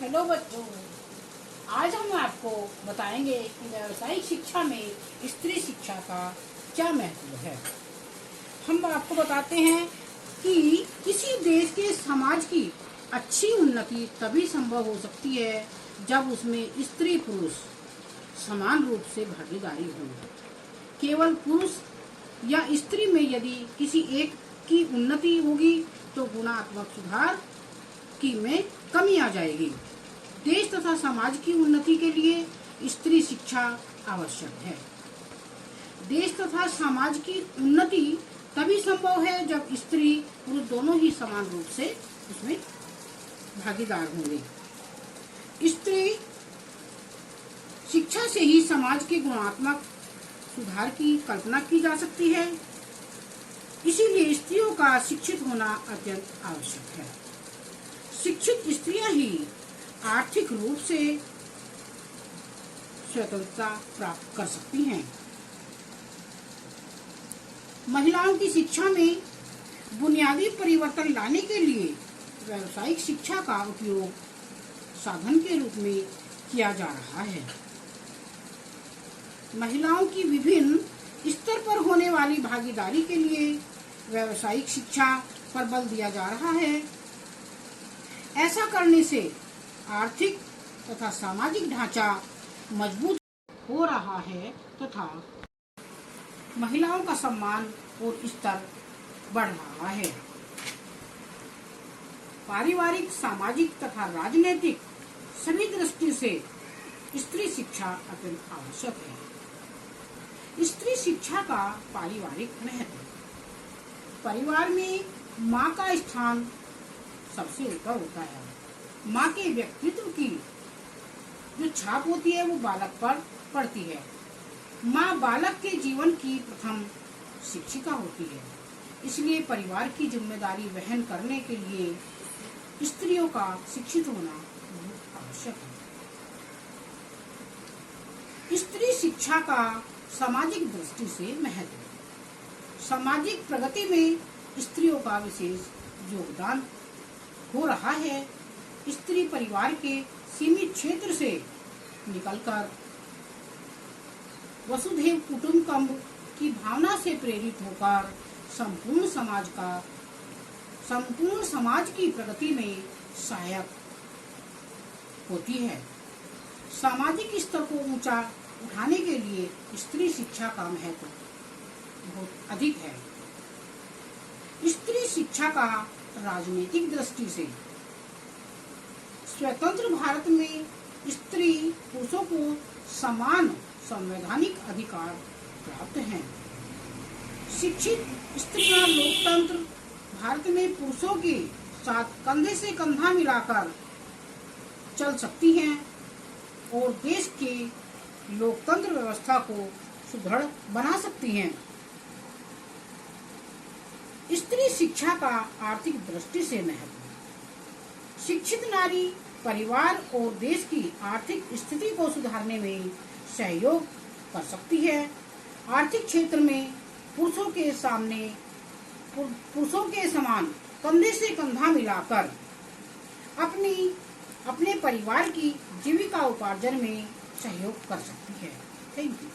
Hello बच्चों, आज हम आपको बताएंगे कि व्यावसायिक शिक्षा में स्त्री शिक्षा का क्या महत्व है। हम आपको बताते हैं कि किसी देश के समाज की अच्छी उन्नति तभी संभव हो सकती है जब उसमें स्त्री पुरुष समान रूप से भागीदारी हो। केवल पुरुष या स्त्री में यदि किसी एक की उन्नति होगी तो गुणात्मक सुधार की में कमी आ जाएगी। देश तथा समाज की उन्नति के लिए स्त्री शिक्षा आवश्यक है। देश तथा समाज की उन्नति तभी संभव है जब स्त्री पुरुष दोनों ही समान रूप से उसमें भागीदार होंगे। स्त्री शिक्षा से ही समाज के गुणात्मक सुधार की कल्पना की जा सकती है। इसीलिए स्त्रियों का शिक्षित होना अत्यंत आवश्यक है। शिक्षित स्त्रियां ही आर्थिक रूप से स्वतंत्रता प्राप्त कर सकती हैं। महिलाओं की शिक्षा में बुनियादी परिवर्तन लाने के लिए व्यावसायिक शिक्षा का उपयोग साधन के रूप में किया जा रहा है। महिलाओं की विभिन्न स्तर पर होने वाली भागीदारी के लिए व्यावसायिक शिक्षा पर बल दिया जा रहा है। ऐसा करने से आर्थिक तथा सामाजिक ढांचा मजबूत हो रहा है तथा महिलाओं का सम्मान और स्तर बढ़ रहा है। पारिवारिक, सामाजिक तथा राजनीतिक सभी दृष्टि से स्त्री शिक्षा अत्यंत आवश्यक है। स्त्री शिक्षा का पारिवारिक महत्व। परिवार में माँ का स्थान सबसे ऊपर होता है। माँ के व्यक्तित्व की जो छाप होती है वो बालक पर पड़ती है। माँ बालक के जीवन की प्रथम शिक्षिका होती है। इसलिए परिवार की जिम्मेदारी वहन करने के लिए स्त्रियों का शिक्षित होना बहुत आवश्यक है। स्त्री शिक्षा का सामाजिक दृष्टि से महत्व। सामाजिक प्रगति में स्त्रियों का विशेष योगदान हो रहा है। स्त्री परिवार के सीमित क्षेत्र से निकलकर वसुधैव कुटुंबकम की भावना से प्रेरित होकर संपूर्ण समाज की प्रगति में सहायक होती है। सामाजिक स्तर को ऊंचा उठाने के लिए स्त्री शिक्षा का महत्व बहुत अधिक है। स्त्री शिक्षा का राजनीतिक दृष्टि से स्वतंत्र भारत में स्त्री पुरुषों को समान संवैधानिक अधिकार प्राप्त हैं। शिक्षित स्त्रियां लोकतंत्र भारत में पुरुषों के साथ कंधे से कंधा मिलाकर चल सकती हैं और देश के लोकतंत्र व्यवस्था को सुदृढ़ बना सकती हैं। स्त्री शिक्षा का आर्थिक दृष्टि से महत्व। शिक्षित नारी परिवार और देश की आर्थिक स्थिति को सुधारने में सहयोग कर सकती है। आर्थिक क्षेत्र में पुरुषों के समान कंधे से कंधा मिलाकर अपने परिवार की जीविका उपार्जन में सहयोग कर सकती है। Thank you.